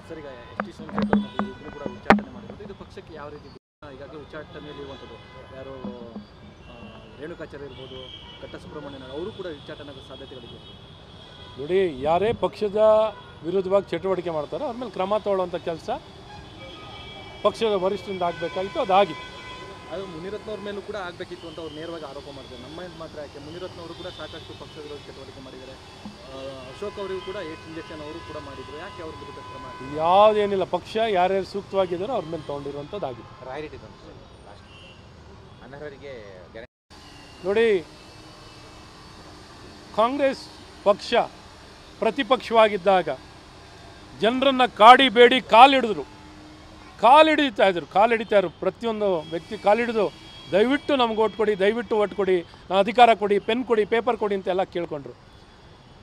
Sir, ಈಗ S T Somashekar ಮತ್ತು ಇಬ್ಬರು ಕೂಡ ಉಚ್ಚಾಟನೆ ಮಾಡಿರೋದು, ಇದು ಪಕ್ಷಕ್ಕೆ ಯಾವ ರೀತಿ ಈಗಾಗಲೇ ಉಚ್ಚಾಟನೆಯಲ್ಲಿ ಇರುವಂಥದ್ದು? ಯಾರು ರೇಣುಕಾಚಾರ್ಯ ಇರ್ಬೋದು, ಕಟ್ಟ ಸುಬ್ರಹ್ಮಣ್ಯನ್ ಅವರು ಕೂಡ ಉಚ್ಚಾಟನೆ ಸಾಧ್ಯತೆಗಳಿದೆ. ನೋಡಿ, ಯಾರೇ ಪಕ್ಷದ ವಿರುದ್ಧವಾಗಿ ಚಟುವಟಿಕೆ ಮಾಡ್ತಾರೋ ಅವ್ರ ಮೇಲೆ ಕ್ರಮ ತಗೊಳ್ಳೋಂಥ ಕೆಲಸ ಪಕ್ಷದ ವರಿಷ್ಠರಿಂದ ಆಗಬೇಕಾಗಿತ್ತು, ಅದಾಗಿತ್ತು. ಅದು ಮುನಿರತ್ನವ್ರ ಮೇಲೂ ಕೂಡ ಆಗಬೇಕಿತ್ತು ಅಂತ ಅವ್ರು ನೇರವಾಗಿ ಆರೋಪ ಮಾಡಿದ್ದಾರೆ. ನಮ್ಮ ಮಾತ್ರ ಯಾಕೆ, ಮುನಿರತ್ನವರು ಕೂಡ ಸಾಕಷ್ಟು ಪಕ್ಷದ ವಿರೋಧ ಚಟುವಟಿಕೆ ಮಾಡಿದ್ದಾರೆ. ಅಶೋಕ್ ಅವರಿಗೂ ಕೂಡ ಇಂಜೆಕ್ಷನ್ ಅವರು ಕೂಡ ಮಾಡಿದ್ರು. ಯಾಕೆ ಅವ್ರ ವಿರುದ್ಧ ಕ್ರಮ? ಯಾವುದೇನಿಲ್ಲ, ಪಕ್ಷ ಯಾರ್ಯಾರು ಸೂಕ್ತವಾಗಿದ್ದಾರೋ ಅವ್ರ ಮೇಲೆ ತೊಗೊಂಡಿರುವಂಥದ್ದಾಗಿದೆ. ನೋಡಿ, ಕಾಂಗ್ರೆಸ್ ಪಕ್ಷ ಪ್ರತಿಪಕ್ಷವಾಗಿದ್ದಾಗ ಜನರನ್ನು ಕಾಡಿ ಬೇಡಿ ಕಾಲಿಡಿತಾ ಇದ್ರು. ಪ್ರತಿಯೊಂದು ವ್ಯಕ್ತಿ ಕಾಲಿಡಿದು ದಯವಿಟ್ಟು ನಮ್ಗೆ ಓಟ್ ಕೊಡಿ, ದಯವಿಟ್ಟು ಓಟ್ ಕೊಡಿ, ನಾವು ಅಧಿಕಾರ ಕೊಡಿ, ಪೆನ್ ಕೊಡಿ, ಪೇಪರ್ ಕೊಡಿ ಅಂತೆಲ್ಲ ಕೇಳ್ಕೊಂಡ್ರು.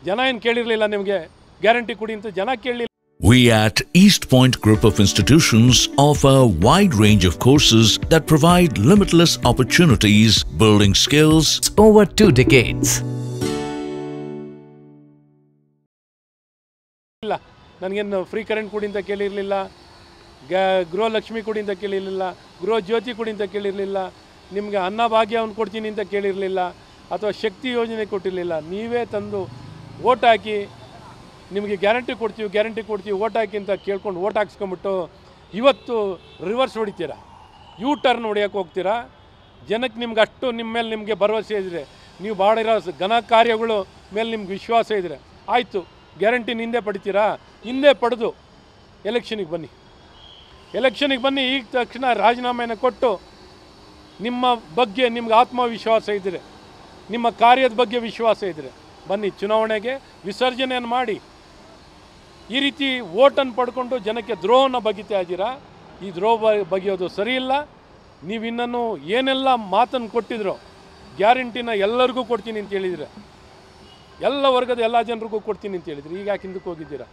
ಜನ ಏನು ಕೇಳಿರಲಿಲ್ಲ, ನಿಮಗೆ ಗ್ಯಾರಂಟಿ ಕೊಡಿ ಅಂತ ಜನ ಕೇಳಲಿಲ್ಲ. We at East Point Group of Institutions offer a wide range of courses that provide limitless opportunities, building skills over 2 decades. ಇಲ್ಲ, ನನಗೇನು ಫ್ರೀ ಕರೆಂಟ್ ಕೊಡಿ ಅಂತ ಕೇಳಿರಲಿಲ್ಲ, ಗೃಹಲಕ್ಷ್ಮಿ ಕೊಡಿ ಅಂತ ಕೇಳಿರಲಿಲ್ಲ, ಗೃಹ ಜ್ಯೋತಿ ಕೊಡಿ ಅಂತ ಕೇಳಿರಲಿಲ್ಲ, ನಿಮಗೆ ಅನ್ನಭಾಗ್ಯವನ್ನು ಕೊಡ್ತೀನಿ ಅಂತ ಕೇಳಿರಲಿಲ್ಲ, ಅಥವಾ ಶಕ್ತಿ ಯೋಜನೆ ಕೊಟ್ಟಿರಲಿಲ್ಲ. ನೀವೇ ತಂದು ಓಟ್ ಹಾಕಿ ನಿಮಗೆ ಗ್ಯಾರಂಟಿ ಕೊಡ್ತೀವಿ ಓಟ್ ಹಾಕಿ ಅಂತ ಕೇಳ್ಕೊಂಡು ಓಟ್ ಹಾಕ್ಸ್ಕೊಂಬಿಟ್ಟು ಇವತ್ತು ರಿವರ್ಸ್ ಹೊಡಿತೀರಾ, ಯೂ ಟರ್ನ್ ಹೊಡಿಯೋಕ್ಕೆ ಹೋಗ್ತೀರಾ. ಜನಕ್ಕೆ ನಿಮ್ಗೆ ಅಷ್ಟು ನಿಮ್ಮ ಮೇಲೆ ನಿಮಗೆ ಭರವಸೆ ಇದ್ದರೆ, ನೀವು ಮಾಡಿರೋ ಘನ ಕಾರ್ಯಗಳು ಮೇಲೆ ನಿಮ್ಗೆ ವಿಶ್ವಾಸ ಇದ್ದರೆ ಆಯಿತು, ಗ್ಯಾರಂಟಿನ ಹಿಂದೆ ಪಡಿತೀರಾ. ಹಿಂದೆ ಪಡೆದು ಎಲೆಕ್ಷನಿಗೆ ಬನ್ನಿ. ಈಗ ತಕ್ಷಣ ರಾಜೀನಾಮೆಯನ್ನು ಕೊಟ್ಟು ನಿಮ್ಮ ಬಗ್ಗೆ ನಿಮ್ಗೆ ಆತ್ಮವಿಶ್ವಾಸ ಇದ್ದರೆ, ನಿಮ್ಮ ಕಾರ್ಯದ ಬಗ್ಗೆ ವಿಶ್ವಾಸ ಇದ್ದರೆ ಬನ್ನಿ, ಚುನಾವಣೆಗೆ ವಿಸರ್ಜನೆಯನ್ನು ಮಾಡಿ. ಈ ರೀತಿ ಓಟನ್ನು ಪಡ್ಕೊಂಡು ಜನಕ್ಕೆ ದ್ರೋಹನ ಬಗಿತಾ ಇದ್ದೀರಾ. ಈ ದ್ರೋಹ ಬಗೆಯೋದು ಸರಿಯಿಲ್ಲ. ನೀವು ಇನ್ನೂ ಏನೆಲ್ಲ ಮಾತನ್ನು ಕೊಟ್ಟಿದ್ರೋ, ಗ್ಯಾರಂಟಿನ ಎಲ್ಲರಿಗೂ ಕೊಡ್ತೀನಿ ಅಂತ ಹೇಳಿದರೆ, ಎಲ್ಲ ವರ್ಗದ ಎಲ್ಲ ಜನರಿಗೂ ಕೊಡ್ತೀನಿ ಅಂತ ಹೇಳಿದ್ರಿ. ಈಗ ಯಾಕೆ ಹಿಂದಕ್ಕೆ ಹೋಗಿದ್ದೀರಾ?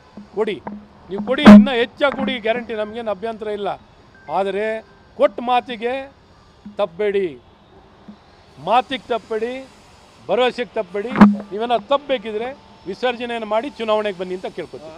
ನೀವು ಕೊಡಿ, ಇನ್ನೂ ಹೆಚ್ಚಾಗಿ ಕೊಡಿ ಗ್ಯಾರಂಟಿ, ನಮಗೇನು ಅಭ್ಯಂತರ ಇಲ್ಲ. ಆದರೆ ಕೊಟ್ಟ ಮಾತಿಗೆ ತಪ್ಪಬೇಡಿ, ಭರವಸೆಗೆ ತಪ್ಪಬೇಡಿ. ನೀವೇನೋ ತಪ್ಪಬೇಕಿದ್ರೆ ವಿಸರ್ಜನೆಯನ್ನು ಮಾಡಿ ಚುನಾವಣೆಗೆ ಬನ್ನಿ ಅಂತ ಕೇಳ್ಕೊತೀವಿ.